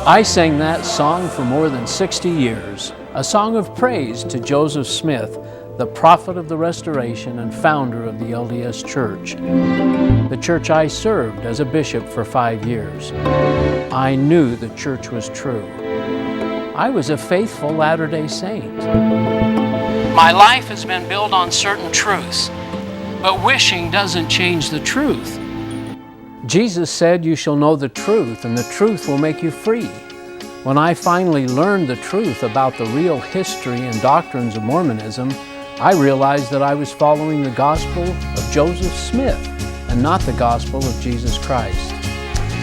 I sang that song for more than 60 years, a song of praise to Joseph Smith, the prophet of the Restoration and founder of the LDS Church, the church I served as a bishop for 5 years. I knew the church was true. I was a faithful Latter-day Saint. My life has been built on certain truths, but wishing doesn't change the truth. Jesus said, "You shall know the truth, and the truth will make you free." When I finally learned the truth about the real history and doctrines of Mormonism, I realized that I was following the gospel of Joseph Smith and not the gospel of Jesus Christ.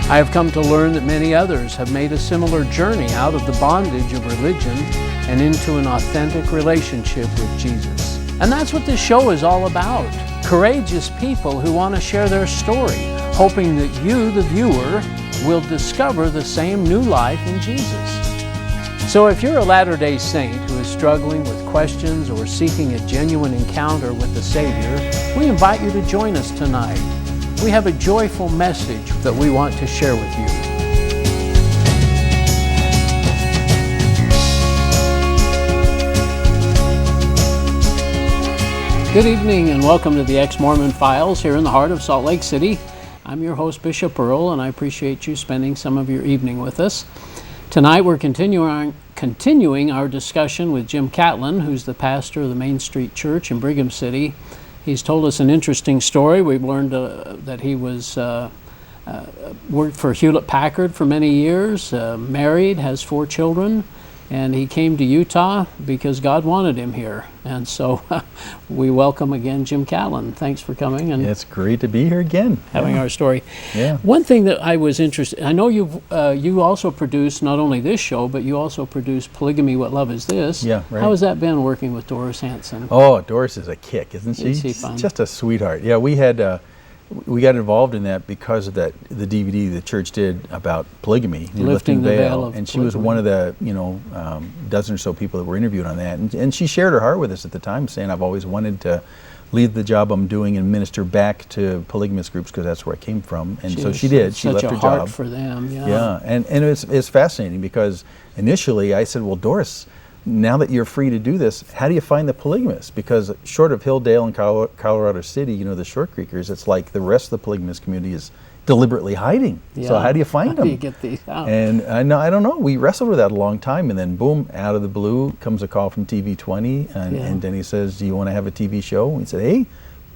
I have come to learn that many others have made a similar journey out of the bondage of religion and into an authentic relationship with Jesus. And that's what this show is all about. Courageous people who want to share their story, hoping that you, the viewer, will discover the same new life in Jesus. So if you're a Latter-day Saint who is struggling with questions or seeking a genuine encounter with the Savior, we invite you to join us tonight. We have a joyful message that we want to share with you. Good evening and welcome to the Ex-Mormon Files here in the heart of Salt Lake City. I'm your host, Bishop Earl, and I appreciate you spending some of your evening with us. Tonight we're continuing our discussion with Jim Catlin, who's the pastor of the Main Street Church in Brigham City. He's told us an interesting story. We've learned that he was worked for Hewlett-Packard for many years, married, has 4 children, and he came to Utah because God wanted him here. And so we welcome again Jim Catlin. Thanks for coming. And it's great to be here again. Having our story. Yeah. One thing that I was interested, I know you also produced not only this show, but you also produced Polygamy, What Love Is This? Yeah, right. How has that been working with Doris Hanson? Oh, Doris is a kick, isn't she? Is she fun? Just a sweetheart. Yeah, we got involved in that because of the DVD the church did about polygamy, Lifting the Veil of and she was one of the dozen or so people that were interviewed on that, and she shared her heart with us at the time, saying, "I've always wanted to leave the job I'm doing and minister back to polygamous groups because that's where I came from." And so she did. She left her job. Such a heart for them. Yeah. Yeah, and it's fascinating because initially I said, "Well, Doris, now that you're free to do this, how do you find the polygamists?" Because short of Hilldale and Colorado City, the Short Creekers, it's like the rest of the polygamous community is deliberately hiding. Yeah. So how do you find them? How do you get these out? And I don't know. We wrestled with that a long time, and then boom, out of the blue comes a call from TV20, and then he says, "Do you want to have a TV show?" And we said, "Hey,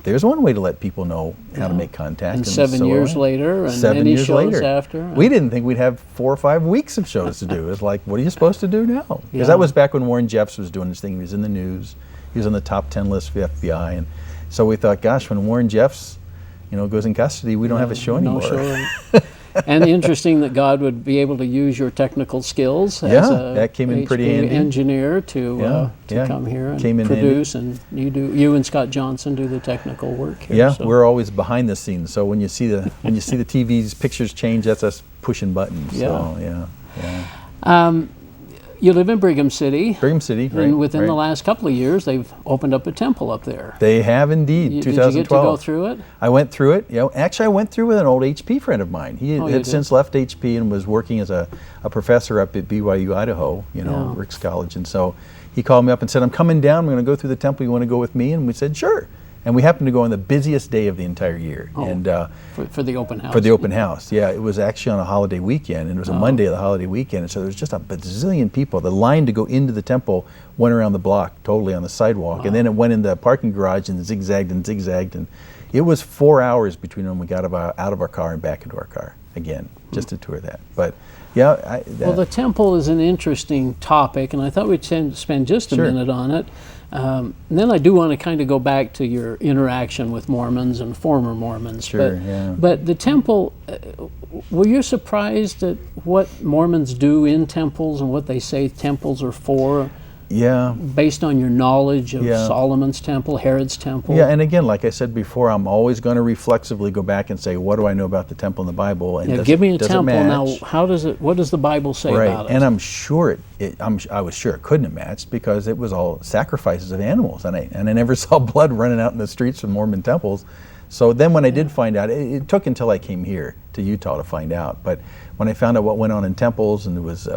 there's one way to let people know how to make contact." And 7 years later, and 7 many years shows later. after. We didn't think we'd have 4 or 5 weeks of shows to do. It's like, what are you supposed to do now? Because that was back when Warren Jeffs was doing this thing. He was in the news. He was on the top 10 list for the FBI. And so we thought, gosh, when Warren Jeffs goes in custody, we don't have a show anymore. And interesting that God would be able to use your technical skills as a that came in pretty handy. engineer to come here and produce, and you and Scott Johnson do the technical work here. Yeah, so we're always behind the scenes. So when you see the TV's pictures change, that's us pushing buttons. Yeah. So, yeah. You live in Brigham City. Brigham City, right. And within the last couple of years, they've opened up a temple up there. They have indeed, 2012. Did you get to go through it? I went through it. Actually, I went through with an old HP friend of mine. He had since left HP and was working as a professor up at BYU, Idaho, Rick's College. And so he called me up and said, "I'm coming down. I'm going to go through the temple. You want to go with me?" And we said, "Sure." And we happened to go on the busiest day of the entire year. For the open house. For the open house, yeah. It was actually on a holiday weekend, and it was a Monday of the holiday weekend, and so there was just a bazillion people. The line to go into the temple went around the block, totally on the sidewalk, and then it went in the parking garage and zigzagged, and it was 4 hours between when we got out of our car and back into our car again, just to tour that. But yeah, well, the temple is an interesting topic, and I thought we'd spend just a minute on it. And then I do want to kind of go back to your interaction with Mormons and former Mormons. Sure, but the temple, were you surprised at what Mormons do in temples and what they say temples are for? Yeah. Based on your knowledge of Solomon's temple, Herod's temple? Yeah, and again, like I said before, I'm always going to reflexively go back and say, what do I know about the temple in the Bible? And give me a temple now. What does the Bible say about it? And I'm sure I was sure it couldn't have matched because it was all sacrifices of animals, and I never saw blood running out in the streets from Mormon temples. So then when I did find out, it took until I came here to Utah to find out. But when I found out what went on in temples, and there was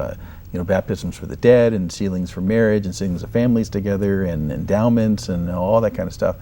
baptisms for the dead and sealings for marriage and sealings of families together and endowments and all that kind of stuff,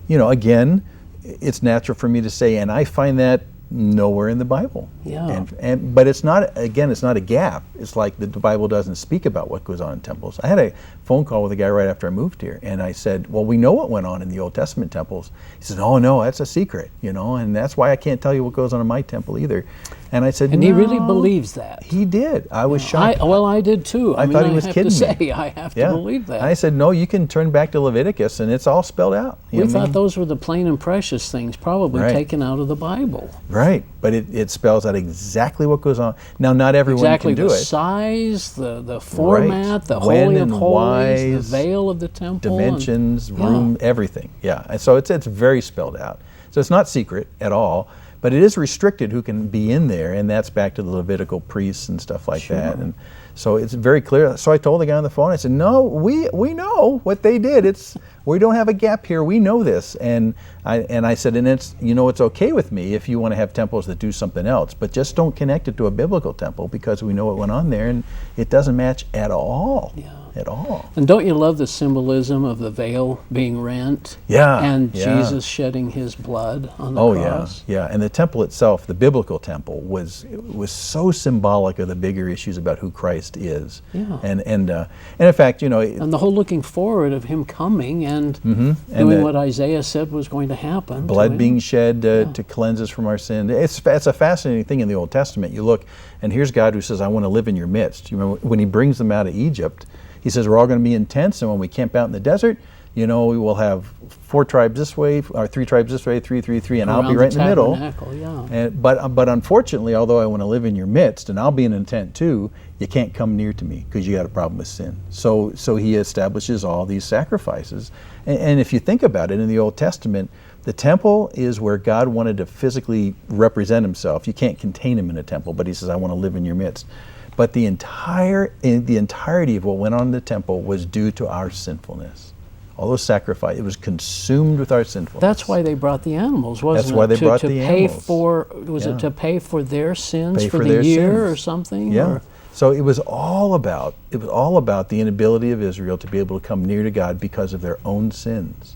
again, it's natural for me to say, and I find that nowhere in the Bible. Yeah. But it's not a gap. It's like the Bible doesn't speak about what goes on in temples. I had a phone call with a guy right after I moved here, and I said, well, we know what went on in the Old Testament temples. He said, oh no, that's a secret, and that's why I can't tell you what goes on in my temple either. And I said, and no, he really believes that. He did. I was shocked. I did too. I thought he was kidding me. I have to believe that. And I said, no, you can turn back to Leviticus and it's all spelled out. We thought those were the plain and precious things, probably taken out of the Bible. Right, but it spells out exactly what goes on. Now, not everyone can do it. The size, the format, the Holy of Holies, the veil of the temple. Dimensions, room, everything. Yeah, and so it's very spelled out. So it's not secret at all. But it is restricted who can be in there, and that's back to the Levitical priests and stuff like that. And so it's very clear. So I told the guy on the phone, I said, no, we know what they did. We don't have a gap here. We know this. And I said, and it's okay with me if you want to have temples that do something else, but just don't connect it to a biblical temple, because we know what went on there, and it doesn't match at all. Yeah. At all. And don't you love the symbolism of the veil being rent? Yeah. And Jesus shedding his blood on the cross? Yeah. And the temple itself, the biblical temple, was so symbolic of the bigger issues about who Christ is. Yeah. And in fact, and the whole looking forward of him coming and doing what Isaiah said was going to happen. Blood being shed to cleanse us from our sin. It's a fascinating thing in the Old Testament. You look, and here's God who says, I want to live in your midst. You remember when he brings them out of Egypt, he says, we're all going to be in tents, and when we camp out in the desert, we will have 4 tribes this way, or 3 tribes this way, 3, and I'll be right in the middle. Yeah. But unfortunately, although I want to live in your midst, and I'll be in a tent too, you can't come near to me because you got a problem with sin. So he establishes all these sacrifices. And if you think about it, in the Old Testament, the temple is where God wanted to physically represent himself. You can't contain him in a temple, but he says, I want to live in your midst. But the entirety of what went on in the temple was due to our sinfulness. All those sacrifices, it was consumed with our sinfulness. That's why they brought the animals, wasn't it? That's why they brought the animals. Was it to pay for their sins for the year sins. or something? Yeah. Or? So it was all about the inability of Israel to be able to come near to God because of their own sins.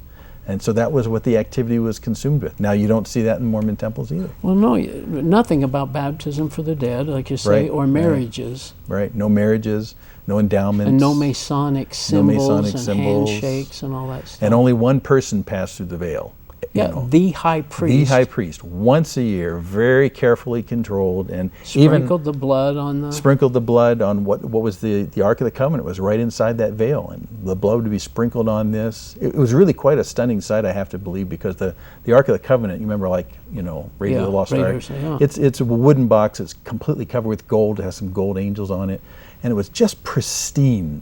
And so that was what the activity was consumed with. Now, you don't see that in Mormon temples either. Well, no, nothing about baptism for the dead, like you say, or marriages. Right, no marriages, no endowments. And no Masonic symbols and handshakes and all that stuff. And only one person passed through the veil. Yeah, the high priest. The high priest, once a year, very carefully controlled, and sprinkled the blood on what was the Ark of the Covenant. It was right inside that veil, and the blood would be sprinkled on this. It was really quite a stunning sight, I have to believe, because the Ark of the Covenant, you remember, Raiders of the Lost Ark. Yeah. It's a wooden box. It's completely covered with gold. It has some gold angels on it. And it was just pristine,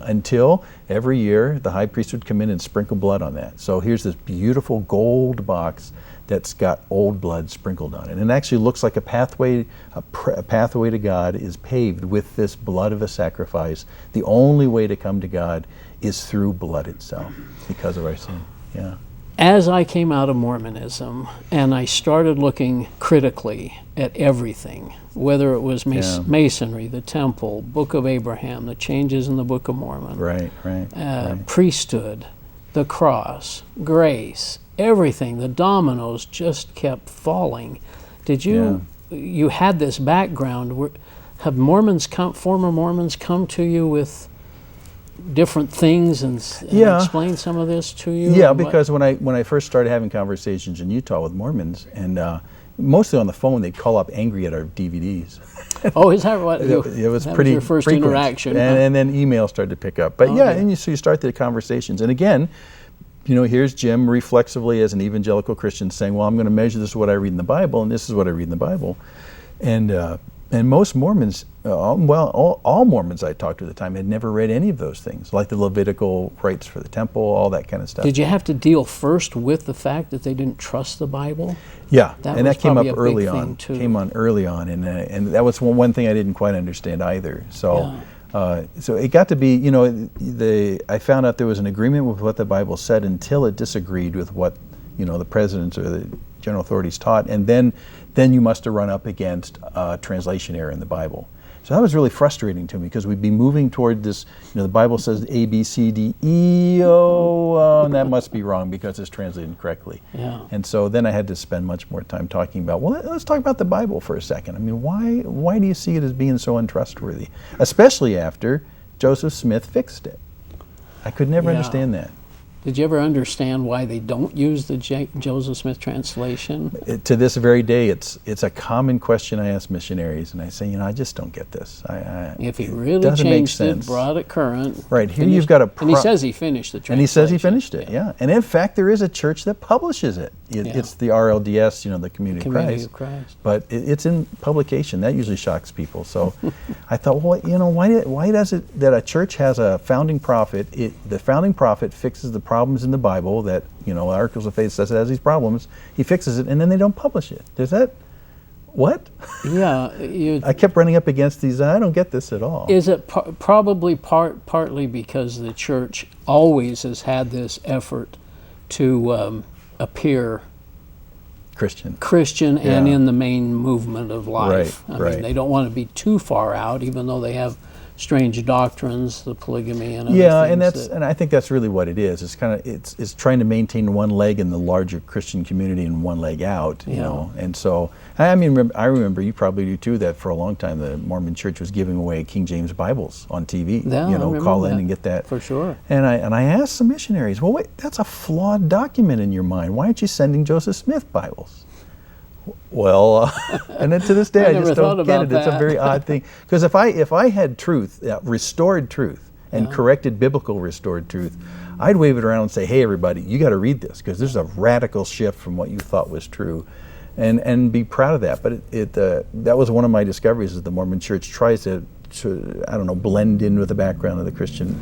until every year the high priest would come in and sprinkle blood on that. So here's this beautiful gold box that's got old blood sprinkled on it. And it actually looks like a pathway to God is paved with this blood of a sacrifice. The only way to come to God is through blood itself because of our sin. Yeah. As I came out of Mormonism and I started looking critically at everything, whether it was Masonry, the Temple, Book of Abraham, the changes in the Book of Mormon, right. Priesthood, the cross, grace, everything, the dominoes just kept falling. Did you had this background? Have former Mormons come to you with different things and explain some of this to you? Yeah, because when I first started having conversations in Utah with Mormons, and mostly on the phone, they'd call up angry at our DVDs. Oh, is that what? It was that pretty was your first frequent. interaction. And then emails started to pick up. But so you start the conversations. And again, here's Jim reflexively as an evangelical Christian saying, well, I'm going to measure this is what I read in the Bible, and this is what I read in the Bible. And most Mormons, all Mormons I talked to at the time had never read any of those things, like the Levitical rites for the temple, all that kind of stuff. Did you have to deal first with the fact that they didn't trust the Bible? Yeah, and that came up early on. Came on early on, and that was one thing I didn't quite understand either. So, so it got to be, I found out there was an agreement with what the Bible said until it disagreed with what the presidents or the general authorities taught, and then you must have run up against translation error in the Bible. So that was really frustrating to me, because we'd be moving toward this, the Bible says A, B, C, D, E, O, and that must be wrong because it's translated incorrectly. Yeah. And so then I had to spend much more time talking about, well, let's talk about the Bible for a second. I mean, why do you see it as being so untrustworthy? Especially after Joseph Smith fixed it. I could never understand that. Did you ever understand why they don't use the Joseph Smith translation? To this very day, it's a common question I ask missionaries, and I say, I just don't get this. If he really changed it, brought it current. Right, here you've got a... and he says he finished the translation. And he says he finished it, yeah. And in fact, there is a church that publishes it. It's the RLDS, the Community of Christ. But it's in publication. That usually shocks people. So I thought, well, why does it that a church has a founding prophet, the founding prophet fixes the problems in the Bible that, Articles of Faith says it has these problems, he fixes it, and then they don't publish it. Does that, what? Yeah. I kept running up against these, I don't get this at all. Is it probably partly because the church always has had this effort to appear Christian and in the main movement of life. I mean, they don't want to be too far out, even though they have strange doctrines, the polygamy and other things. And I think that's really what it is. It's kind of it's trying to maintain one leg in the larger Christian community and one leg out, you know. And so I remember, you probably do too, that for a long time the Mormon Church was giving away King James Bibles on TV. Call in and get that. For sure. And I asked some missionaries, well, wait, that's a flawed document in your mind. Why aren't you sending Joseph Smith Bibles? Well, and then to this day I just don't get it. It's a very odd thing, because if I had truth, restored truth, and corrected biblical restored truth, I'd wave it around and say, hey everybody, you got to read this, because there's a radical shift from what you thought was true, and be proud of that. But that was one of my discoveries, is the Mormon Church tries to blend in with the background of the Christian.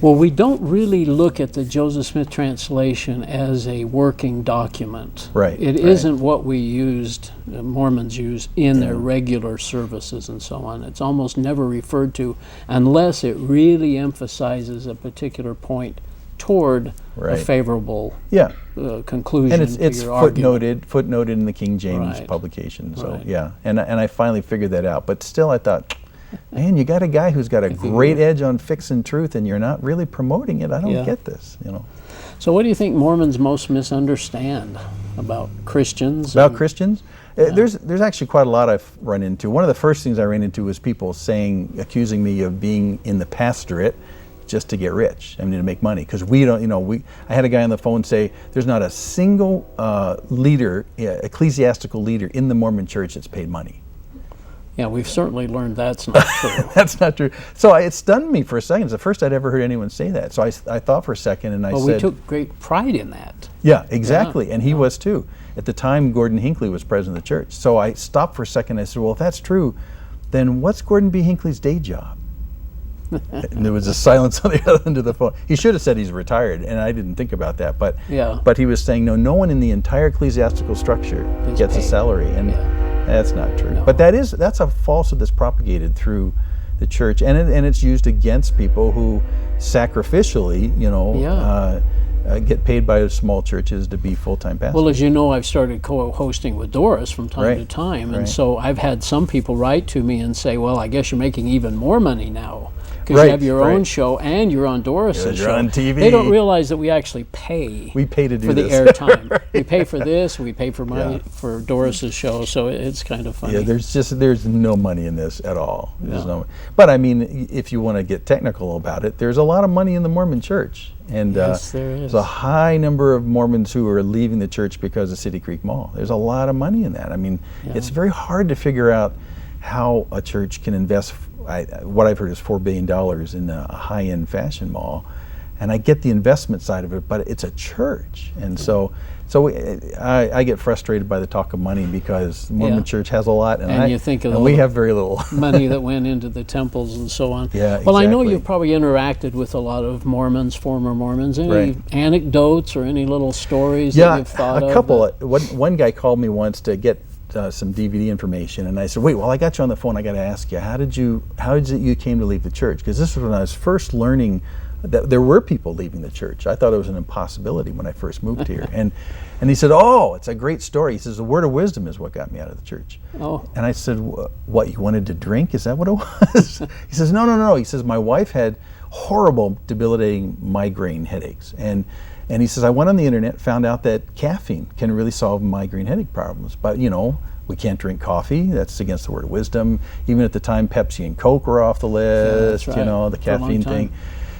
Well, we don't really look at the Joseph Smith translation as a working document. Right. It isn't what we Mormons use in their regular services and so on. It's almost never referred to unless it really emphasizes a particular point toward a favorable conclusion. And it's footnoted in the King James publication. So and I finally figured that out. But still, I thought, man, you got a guy who's got a great edge on fixing truth, and you're not really promoting it. I don't get this, So what do you think Mormons most misunderstand about Christians? Christians? There's actually quite a lot I've run into. One of the first things I ran into was people accusing me of being in the pastorate just to get rich, to make money. Because we don't, I had a guy on the phone say, there's not a single ecclesiastical leader in the Mormon Church that's paid money. Yeah, we've certainly learned that's not true. That's not true. So it stunned me for a second. It's the first I'd ever heard anyone say that. So I thought for a second, and I said... Well, we took great pride in that. Yeah, exactly. And he was too. At the time, Gordon Hinckley was president of the church. So I stopped for a second. I said, well, if that's true, then what's Gordon B. Hinckley's day job? And there was a silence on the other end of the phone. He should have said he's retired, and I didn't think about that. But he was saying, no one in the entire ecclesiastical structure gets a salary. And that's not true. No. But that's a falsehood that's propagated through the church, and it's used against people who sacrificially, get paid by small churches to be full-time pastors. Well, as you know, I've started co-hosting with Doris from time to time, and so I've had some people write to me and say, well, I guess you're making even more money now, because you have your own show and you're on Doris's show. You're on TV. They don't realize that we actually pay. We pay to do for this. The airtime. We pay for this. We pay for money for Doris's show. So it's kind of funny. Yeah, there's no money in this at all. No. But if you want to get technical about it, there's a lot of money in the Mormon Church, and yes, there is. There's a high number of Mormons who are leaving the church because of City Creek Mall. There's a lot of money in that. It's very hard to figure out how a church can invest. What I've heard is $4 billion in a high-end fashion mall, and I get the investment side of it, but it's a church, and so I get frustrated by the talk of money, because the Mormon Church has a lot, and you think of we have very little money that went into the temples and so on. Yeah, well, exactly. I know you've probably interacted with a lot of Mormons, former Mormons. Any anecdotes or any little stories that you've thought of? Yeah, a couple. One guy called me once to get some DVD information, and I said, wait, while I got you on the phone, I got to ask you, how did it you came to leave the church? Because this was when I was first learning there were people leaving the church. I thought it was an impossibility when I first moved here. And he said, oh, it's a great story. He says, the word of wisdom is what got me out of the church. Oh. And I said, what, you wanted to drink? Is that what it was? He says, no. He says, my wife had horrible, debilitating migraine headaches. And he says, I went on the internet, found out that caffeine can really solve migraine headache problems. But, we can't drink coffee. That's against the word of wisdom. Even at the time, Pepsi and Coke were off the list, yeah, that's right. The caffeine thing.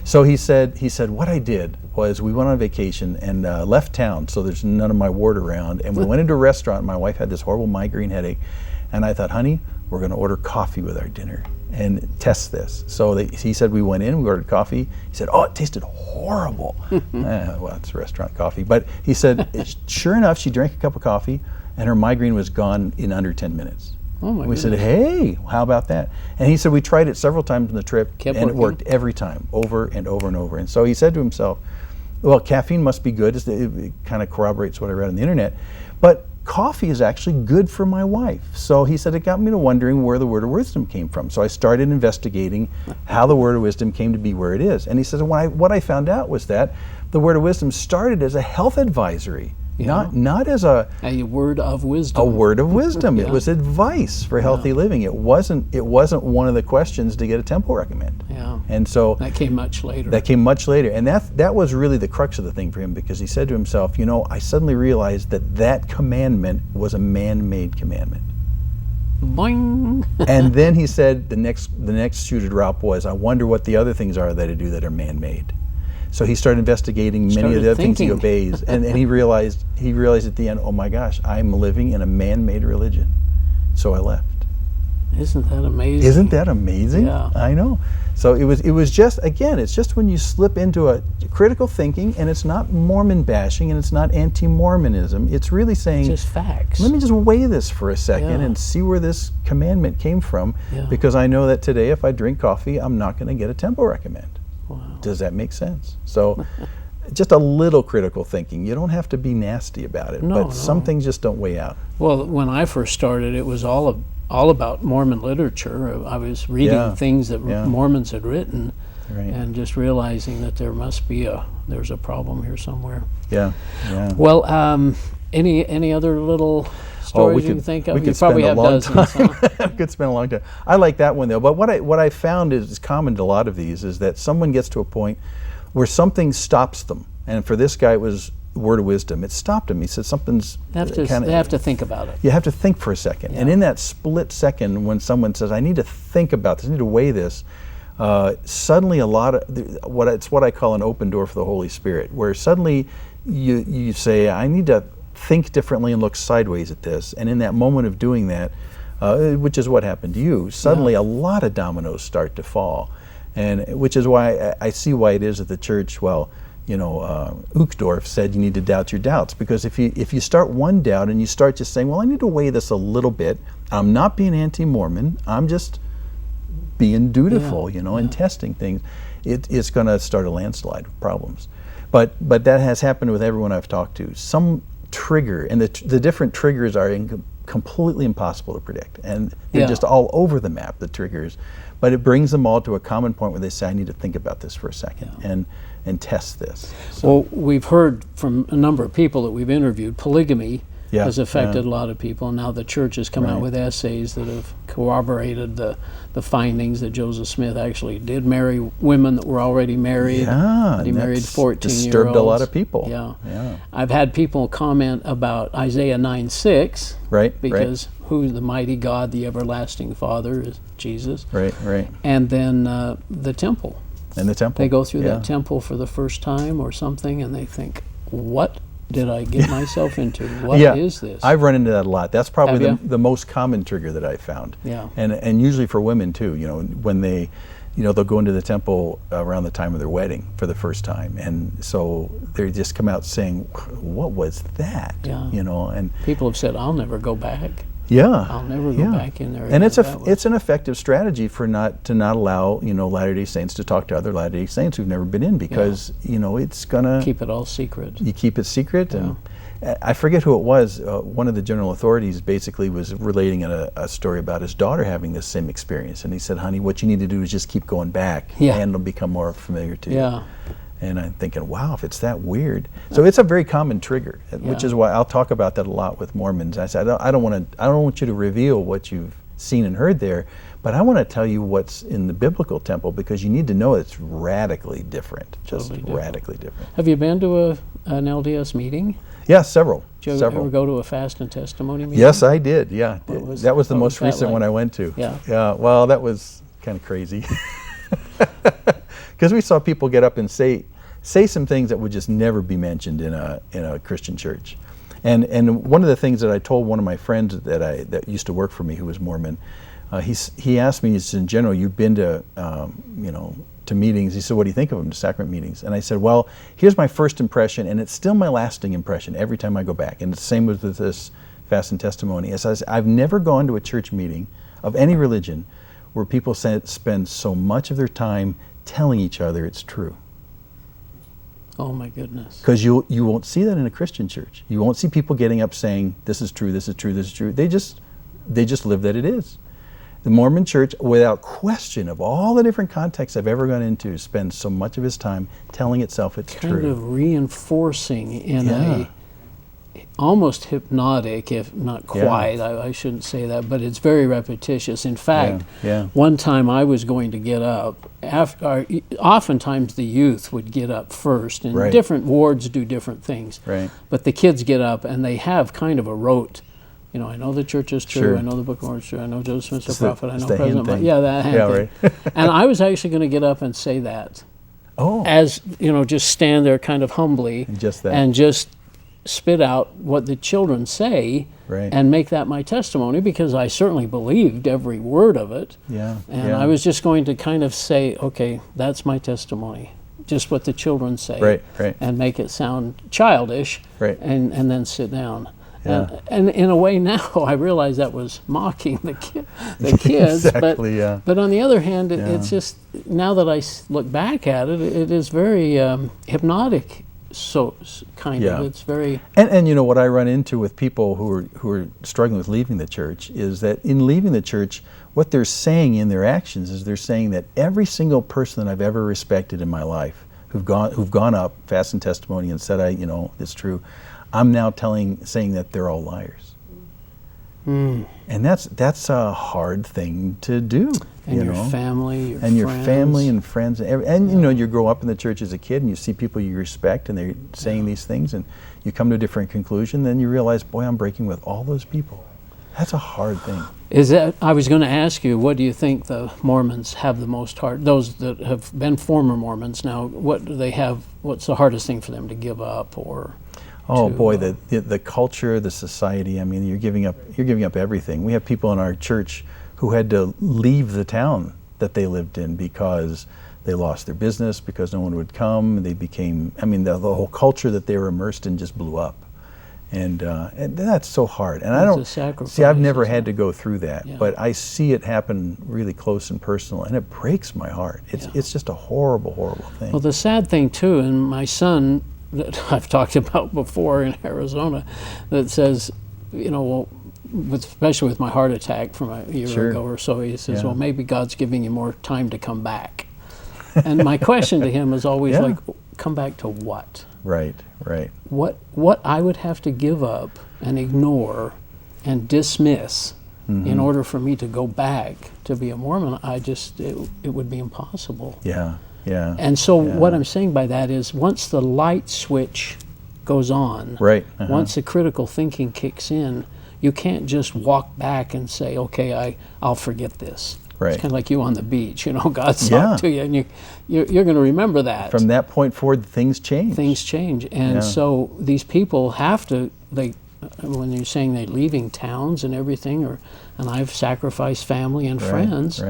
So he said, what I did was we went on vacation and left town, so there's none of my ward around, and we went into a restaurant, and my wife had this horrible migraine headache, and I thought, honey, we're going to order coffee with our dinner and test this. So he said we went in, we ordered coffee. He said, oh, it tasted horrible. Well, it's restaurant coffee. But he said, sure enough, she drank a cup of coffee, and her migraine was gone in under 10 minutes. Oh my we goodness. said, hey, how about that? And he said, we tried it several times on the trip, Kept and working. it worked every time, over and over and over. And so he said to himself, well, caffeine must be good. It kind of corroborates what I read on the internet. But coffee is actually good for my wife. So he said, it got me to wondering where the word of wisdom came from. So I started investigating how the word of wisdom came to be where it is. And he said, what I found out was that the word of wisdom started as a health advisory. Yeah. Not as a word of wisdom. A word of wisdom. Yeah. It was advice for healthy living. It wasn't one of the questions to get a temple recommend. Yeah. And so that came much later. And that was really the crux of the thing for him, because he said to himself, I suddenly realized that commandment was a man-made commandment. Boing. And then he said the next shoe to drop was, I wonder what the other things are that I do that are man-made. So he started investigating many of the other things he obeys, and he realized at the end, oh my gosh, I'm living in a man-made religion. So I left. Isn't that amazing? Isn't that amazing? Yeah. I know. So it was just, again, it's just when you slip into a critical thinking, and it's not Mormon bashing, and it's not anti-Mormonism. It's really saying, just facts. let me just weigh this for a second Yeah. and see where this commandment came from, Yeah. because I know that today if I drink coffee, I'm not going to get a temple recommend. Wow. Does that make sense? So just a little critical thinking. You don't have to be nasty about it, but some things just don't weigh out. Well, when I first started, it was all about Mormon literature. I was reading things that Mormons had written, and just realizing that there's a problem here somewhere. Yeah. Well, any other little stories you can think of? We could probably spend have a long dozens. time. Huh? We could spend a long time. I like that one though. But what I found is common to a lot of these is that someone gets to a point where something stops them, and for this guy it was word of wisdom. It stopped him. He said something's They have to think about it. You have to think for a second, and in that split second, when someone says, "I need to think about this, I need to weigh this," suddenly it's what I call an open door for the Holy Spirit, where suddenly you say, "I need to think differently and look sideways at this," and in that moment of doing that, which is what happened to you, suddenly a lot of dominoes start to fall, and which is why I see why it is that the church, Uchtdorf said you need to doubt your doubts, because if you start one doubt and you start just saying, well, I need to weigh this a little bit, I'm not being anti-Mormon, I'm just being dutiful, and testing things, it's going to start a landslide of problems. But that has happened with everyone I've talked to. Some trigger, and the different triggers are completely impossible to predict, and they're just all over the map, the triggers, but it brings them all to a common point where they say, I need to think about this for a second and test this. So. Well, we've heard from a number of people that we've interviewed, polygamy has affected a lot of people, and now the church has come out with essays that have corroborated the findings that Joseph Smith actually did marry women that were already married. Yeah, he married 14-year-olds. Disturbed a lot of people. Yeah. I've had people comment about Isaiah 9:6, because who's the mighty God, the everlasting Father, is Jesus. Right. And then the temple. And the temple. They go through that temple for the first time or something, and they think, what did I get myself into? What is this? I've run into that a lot. That's probably the most common trigger that I've found. Yeah. And usually for women too, when they, they'll go into the temple around the time of their wedding for the first time. And so they just come out saying, what was that? Yeah. And people have said, I'll never go back. Yeah, I'll never go back in there. And again. it's an effective strategy for not allow Latter-day Saints to talk to other Latter-day Saints who've never been in, because it's gonna keep it all secret. You keep it secret, and I forget who it was. One of the general authorities basically was relating a story about his daughter having this same experience, and he said, "Honey, what you need to do is just keep going back, and it'll become more familiar to you." Yeah. And I'm thinking, wow, if it's that weird. So it's a very common trigger, which is why I'll talk about that a lot with Mormons. I said, I don't want you to reveal what you've seen and heard there, but I want to tell you what's in the biblical temple, because you need to know it's radically different, radically different. Have you been to an LDS meeting? Yeah, several. Did you ever go to a fast and testimony meeting? Yes, I did. Yeah, that was the most recent one I went to. Yeah. Yeah. Well, that was kind of crazy, because we saw people get up and say some things that would just never be mentioned in a Christian church. And one of the things that I told one of my friends that used to work for me, who was Mormon, he asked me, he said, in general, you've been to to meetings. He said, what do you think of them, to sacrament meetings? And I said, well, here's my first impression, and it's still my lasting impression every time I go back. And it's the same with this fast and testimony. As I said, I've never gone to a church meeting of any religion where people spend so much of their time telling each other it's true. Oh my goodness. Because you won't see that in a Christian church. You won't see people getting up saying, this is true, this is true, this is true. They just live that it is. The Mormon church, without question, of all the different contexts I've ever gone into, spends so much of its time telling itself it's true. Kind of reinforcing in a almost hypnotic, if not quite, I shouldn't say that, but it's very repetitious. In fact, one time I was going to get up, oftentimes the youth would get up first, and different wards do different things. But the kids get up and they have kind of a rote, I know the church is true, I know the Book of Mormon is true, I know Joseph Smith's a prophet, I know President Bush. Yeah, that hand thing. And I was actually going to get up and say that. As, just stand there kind of humbly and just spit out what the children say and make that my testimony, because I certainly believed every word of it. And I was just going to kind of say, okay, that's my testimony, just what the children say, and make it sound childish, and then sit down. And in a way now I realize that was mocking the kids. Exactly, but on the other hand, it's just, now that I look back at it, it is very hypnotic. So kind of, it's very. And what I run into with people who are struggling with leaving the church is that in leaving the church, what they're saying in their actions is they're saying that every single person that I've ever respected in my life, who've gone up, fast and testimony, and said it's true, I'm now saying that they're all liars. And that's a hard thing to do. And your family, your friends. Your family and friends, and you grow up in the church as a kid, and you see people you respect, and they're saying these things, and you come to a different conclusion. Then you realize, boy, I'm breaking with all those people. That's a hard thing. I was going to ask you, what do you think the Mormons have the most hard? Those that have been former Mormons now, what do they have? What's the hardest thing for them to give up, or? Oh boy, the culture, the society. I mean, you're giving up everything. We have people in our church who had to leave the town that they lived in because they lost their business, because no one would come. They became, the whole culture that they were immersed in just blew up, and that's so hard. And I've never had to go through that, but I see it happen really close and personal, and it breaks my heart. It's just a horrible, horrible thing. Well, the sad thing too, and my son, that I've talked about before in Arizona, that says, especially with my heart attack from a year ago or so, he says, well, maybe God's giving you more time to come back. And my question to him is always like, come back to what? Right. What I would have to give up and ignore and dismiss in order for me to go back to be a Mormon, it would be impossible. And so what I'm saying by that is, once the light switch goes on, once the critical thinking kicks in, you can't just walk back and say, okay, I'll forget this. It's kind of like you on the beach, God's talked to you, and you're going to remember that. From that point forward, things change. And so these people have to, when you're saying they're leaving towns and everything, and I've sacrificed family and friends,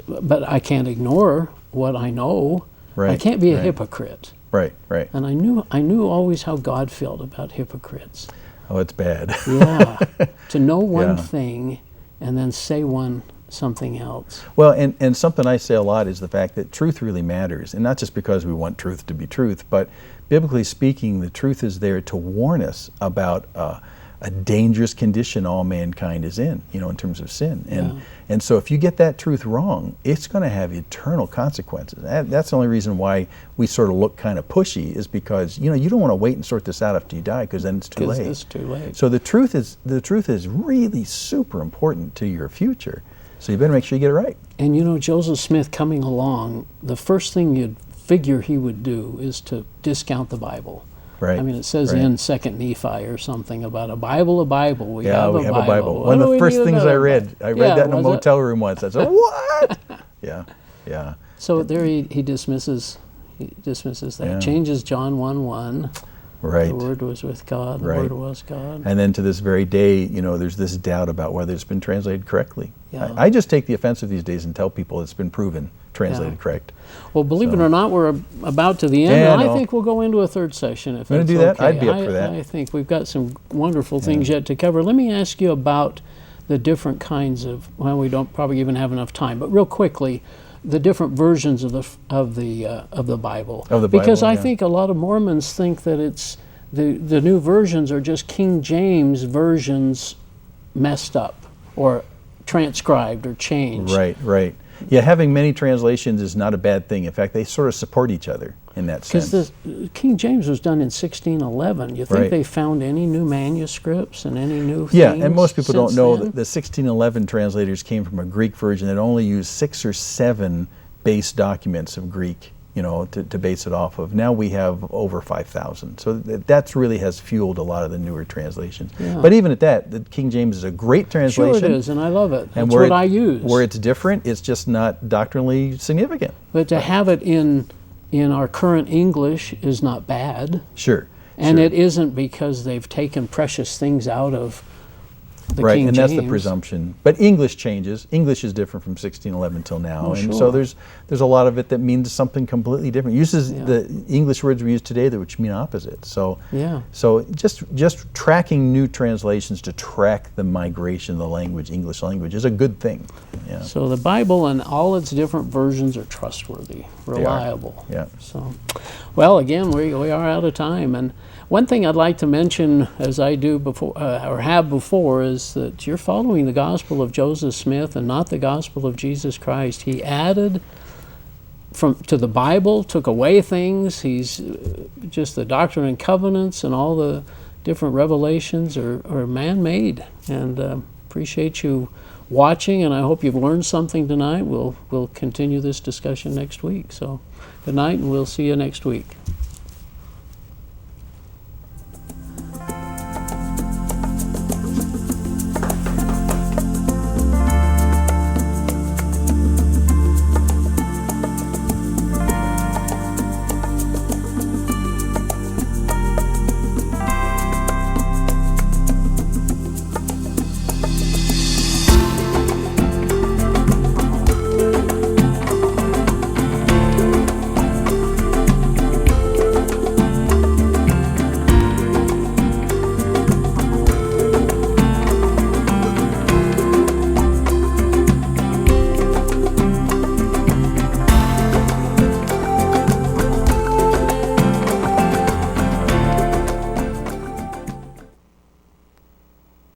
but I can't ignore what I know. I can't be a hypocrite. And I knew always how God felt about hypocrites. Oh, it's bad. Yeah. To know one Yeah. thing and then say something else. Well, and something I say a lot is the fact that truth really matters, and not just because we want truth to be truth, but biblically speaking, the truth is there to warn us about a dangerous condition all mankind is in, in terms of sin. And so if you get that truth wrong, it's going to have eternal consequences. That's the only reason why we sort of look kind of pushy, is because you don't want to wait and sort this out after you die, because then it's too late. It's too late. So the truth is really super important to your future. So you better make sure you get it right. And Joseph Smith coming along, the first thing you'd figure he would do is to discount the Bible. Right. I mean, it says right. in 2nd Nephi or something about a Bible. We have a a Bible. What One of do the we first need things I another read. Bible? I read that in a was motel room once. I said, what? Yeah. So there he dismisses that. Yeah. Changes John 1:1. Right. The Word was with God. The Right. Word was God. And then to this very day, there's this doubt about whether it's been translated correctly. Yeah. I just take the offensive these days and tell people it's been proven translated correct. Well, believe it or not, we're about to the end, Yeah, and I know. I think we'll go into a third session if Gonna it's do that? okay. I'd be up for that. I think we've got some wonderful things yet to cover. Let me ask you about the different kinds of, well, we don't probably even have enough time, but real quickly, the different versions of the Bible. Because I think a lot of Mormons think that it's the new versions are just King James versions messed up or transcribed or changed. Right. Yeah, having many translations is not a bad thing. In fact, they sort of support each other in that sense. Because King James was done in 1611. You think Right. they found any new manuscripts and any new Yeah, things and most people don't since know then? that the 1611 translators came from a Greek version that only used 6 or 7 base documents of Greek, to base it off of. Now we have over 5,000. So that's really has fueled a lot of the newer translations. Yeah. But even at that, the King James is a great translation. Sure it is, and I love it. And That's what I use. Where it's different, it's just not doctrinally significant. But to have it in our current English is not bad. Sure. And sure. it isn't because they've taken precious things out of the right, King and James. that's the presumption. But English changes. English is different from 1611 till now, and sure. so there's a lot of it that means something completely different. Uses the English words we use today, which mean opposite. So so just tracking new translations to track the migration of the language, English language, is a good thing. Yeah. So the Bible and all its different versions are trustworthy, reliable. Yeah. So, well, again, we are out of time, and one thing I'd like to mention, as I do before or have before, is that you're following the gospel of Joseph Smith and not the gospel of Jesus Christ. He added to the Bible, took away things. He's just the Doctrine and Covenants and all the different revelations are man-made. And appreciate you watching, and I hope you've learned something tonight. We'll continue this discussion next week. So good night, and we'll see you next week.